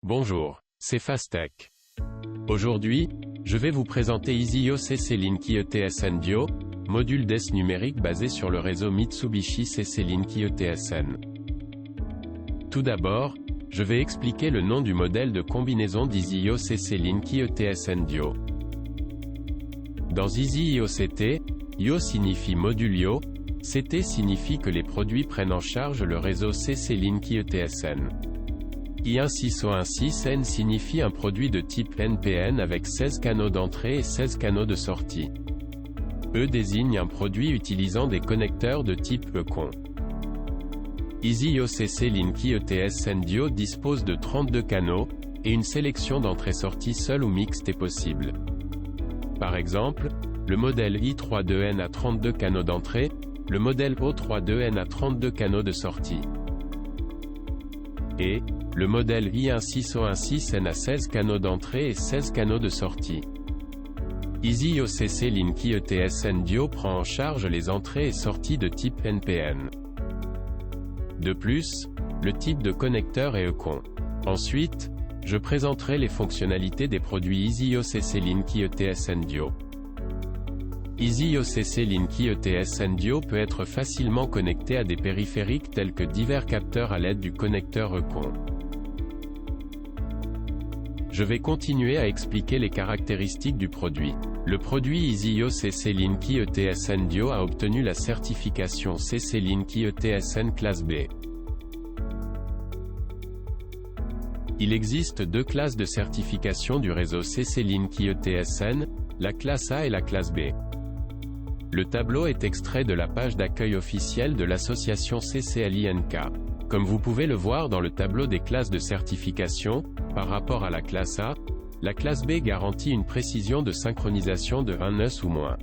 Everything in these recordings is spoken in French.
Bonjour, c'est Fastech. Aujourd'hui, je vais vous présenter EasyYo CC-Link IETSN Duo, module DES numérique basé sur le réseau Mitsubishi CC-Link IETSN. Tout d'abord, je vais expliquer le nom du modèle de combinaison d'EasyYo CC-Link IETSN Duo. Dans EasyYo CT, Yo signifie module Yo, CT signifie que les produits prennent en charge le réseau CC-Link IETSN. I16O16N signifie un produit de type NPN avec 16 canaux d'entrée et 16 canaux de sortie. E désigne un produit utilisant des connecteurs de type ECON. EasyYo CC-Link IETSN Duo dispose de 32 canaux, et une sélection d'entrée-sortie seule ou mixte est possible. Par exemple, le modèle I32N a 32 canaux d'entrée, le modèle O32N a 32 canaux de sortie. Et, le modèle I16O16N a 16 canaux d'entrée et 16 canaux de sortie. EasyYo CC-Link IETSN Duo prend en charge les entrées et sorties de type NPN. De plus, le type de connecteur est ECON. Ensuite, je présenterai les fonctionnalités des produits EasyYo CC-Link IETSN Duo. EasyYo CC-Link IETSN Duo peut être facilement connecté à des périphériques tels que divers capteurs à l'aide du connecteur ECON. Je vais continuer à expliquer les caractéristiques du produit. Le produit EasyYo CC-Link IETSN Duo a obtenu la certification CC-Link IETSN classe B. Il existe deux classes de certification du réseau CC-Link IETSN, la classe A et la classe B. Le tableau est extrait de la page d'accueil officielle de l'association CCLINK. Comme vous pouvez le voir dans le tableau des classes de certification, par rapport à la classe A, la classe B garantit une précision de synchronisation de 1 nœud ou moins.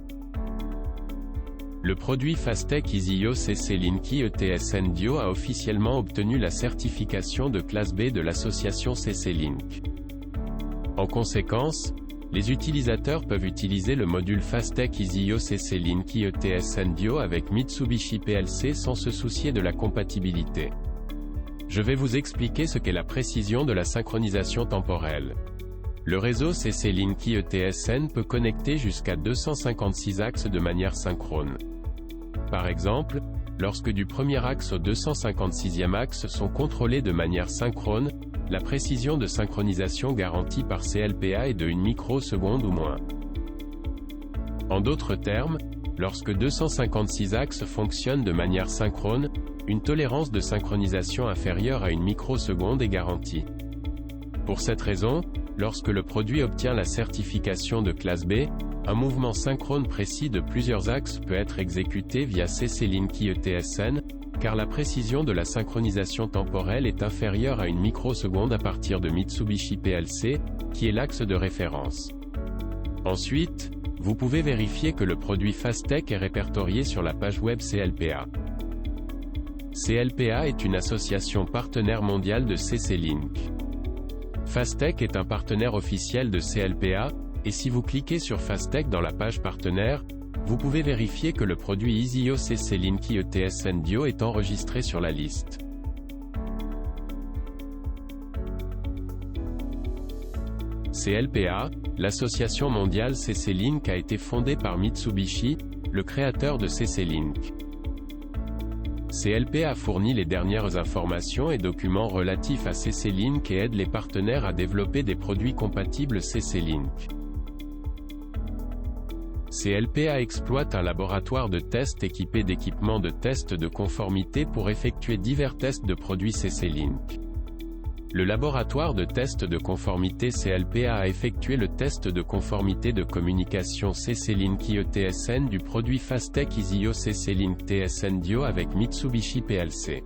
Le produit Fastech EasyYo CC-Link IETSN Duo a officiellement obtenu la certification de classe B de l'association CC-Link. En conséquence, les utilisateurs peuvent utiliser le module Fastech EasyYo CC-Link IETSN Duo avec Mitsubishi PLC sans se soucier de la compatibilité. Je vais vous expliquer ce qu'est la précision de la synchronisation temporelle. Le réseau CC-Link IETSN peut connecter jusqu'à 256 axes de manière synchrone. Par exemple, lorsque du premier axe au 256e axe sont contrôlés de manière synchrone, la précision de synchronisation garantie par CLPA est de 1 microseconde ou moins. En d'autres termes, lorsque 256 axes fonctionnent de manière synchrone, une tolérance de synchronisation inférieure à 1 microseconde est garantie. Pour cette raison, lorsque le produit obtient la certification de classe B, un mouvement synchrone précis de plusieurs axes peut être exécuté via CC-Link IETSN, car la précision de la synchronisation temporelle est inférieure à 1 microseconde à partir de Mitsubishi PLC, qui est l'axe de référence. Ensuite, vous pouvez vérifier que le produit Fastech est répertorié sur la page web CLPA. CLPA est une association partenaire mondiale de CC-Link. Fastech est un partenaire officiel de CLPA, et si vous cliquez sur Fastech dans la page partenaire, vous pouvez vérifier que le produit EasyYo CC-Link IETSN Duo est enregistré sur la liste. CLPA, l'association mondiale CC-Link a été fondée par Mitsubishi, le créateur de CC-Link. CLPA fournit les dernières informations et documents relatifs à CC-Link et aide les partenaires à développer des produits compatibles CC-Link. CLPA exploite un laboratoire de test équipé d'équipements de test de conformité pour effectuer divers tests de produits CC-Link. Le laboratoire de test de conformité CLPA a effectué le test de conformité de communication CC-Link IETSN du produit Fastech EasyYo CC-Link TSN Duo avec Mitsubishi PLC.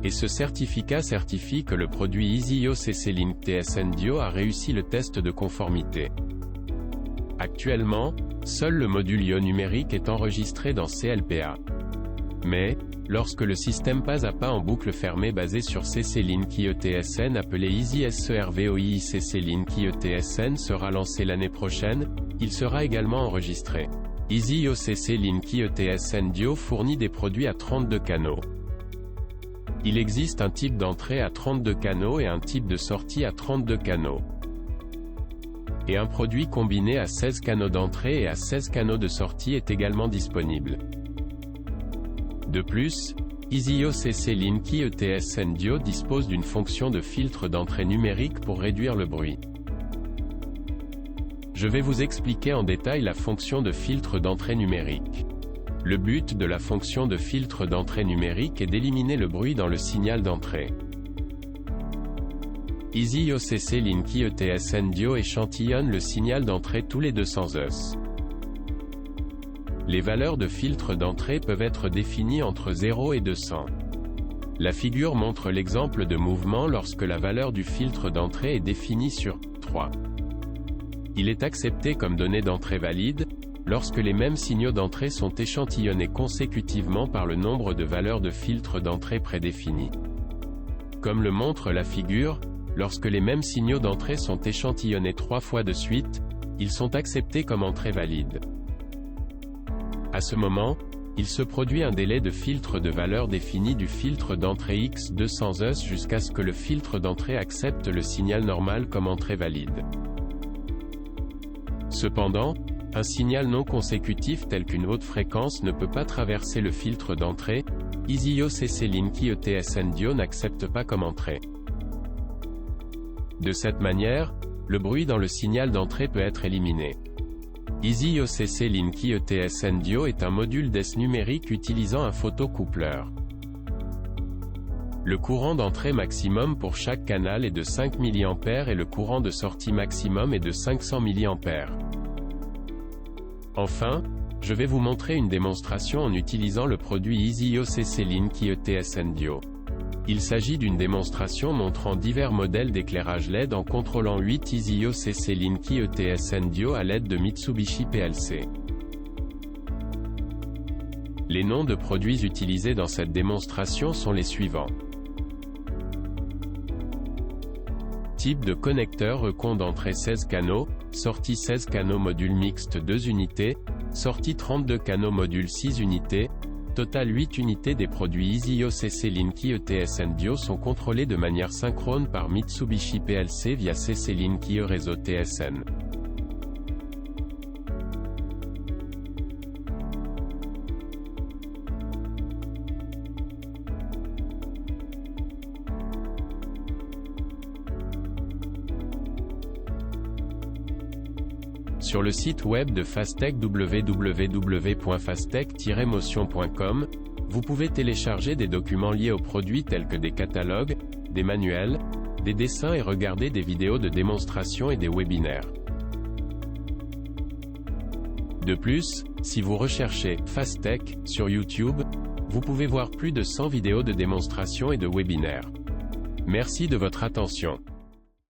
Et ce certificat certifie que le produit EasyYo CC-Link TSN Duo a réussi le test de conformité. Actuellement, seul le module Yo numérique est enregistré dans CLPA. Mais, lorsque le système pas à pas en boucle fermée basé sur CC-Link IETSN appelé EasySERVOI CC-Link IETSN sera lancé l'année prochaine, il sera également enregistré. EasyYo CC-Link IETSN Duo fournit des produits à 32 canaux. Il existe un type d'entrée à 32 canaux et un type de sortie à 32 canaux. Et un produit combiné à 16 canaux d'entrée et à 16 canaux de sortie est également disponible. De plus, EasyO CC Linky ETSN Dio dispose d'une fonction de filtre d'entrée numérique pour réduire le bruit. Je vais vous expliquer en détail la fonction de filtre d'entrée numérique. Le but de la fonction de filtre d'entrée numérique est d'éliminer le bruit dans le signal d'entrée. EasyO CC Linky ETSN Dio échantillonne le signal d'entrée tous les 200 Hz. Les valeurs de filtre d'entrée peuvent être définies entre 0 et 200. La figure montre l'exemple de mouvement lorsque la valeur du filtre d'entrée est définie sur 3. Il est accepté comme donnée d'entrée valide, lorsque les mêmes signaux d'entrée sont échantillonnés consécutivement par le nombre de valeurs de filtre d'entrée prédéfinies. Comme le montre la figure, lorsque les mêmes signaux d'entrée sont échantillonnés 3 fois de suite, ils sont acceptés comme entrée valide. À ce moment, il se produit un délai de filtre de valeur définie du filtre d'entrée X 200 Hz jusqu'à ce que le filtre d'entrée accepte le signal normal comme entrée valide. Cependant, un signal non consécutif tel qu'une haute fréquence ne peut pas traverser le filtre d'entrée. EasyO CC Linky ETSN Dio n'accepte pas comme entrée. De cette manière, le bruit dans le signal d'entrée peut être éliminé. EasyO CC Linky ETSN Dio est un module DES numérique utilisant un photocoupleur. Le courant d'entrée maximum pour chaque canal est de 5 mA et le courant de sortie maximum est de 500 mA. Enfin, je vais vous montrer une démonstration en utilisant le produit EasyO CC Linky ETSN Dio. Il s'agit d'une démonstration montrant divers modèles d'éclairage LED en contrôlant 8 EasyO CC Linky ETSN Dio à l'aide de Mitsubishi PLC. Les noms de produits utilisés dans cette démonstration sont les suivants. Type de connecteur Econ d'entrée 16 canaux, sortie 16 canaux module mixte 2 unités, sortie 32 canaux module 6 unités, total 8 unités. Des produits EasyO CC Linky ETSN Dio sont contrôlés de manière synchrone par Mitsubishi PLC via CC Linky réseau TSN. Sur le site web de Fastech www.fastech-motion.com, vous pouvez télécharger des documents liés aux produits tels que des catalogues, des manuels, des dessins et regarder des vidéos de démonstration et des webinaires. De plus, si vous recherchez Fastech sur YouTube, vous pouvez voir plus de 100 vidéos de démonstration et de webinaires. Merci de votre attention.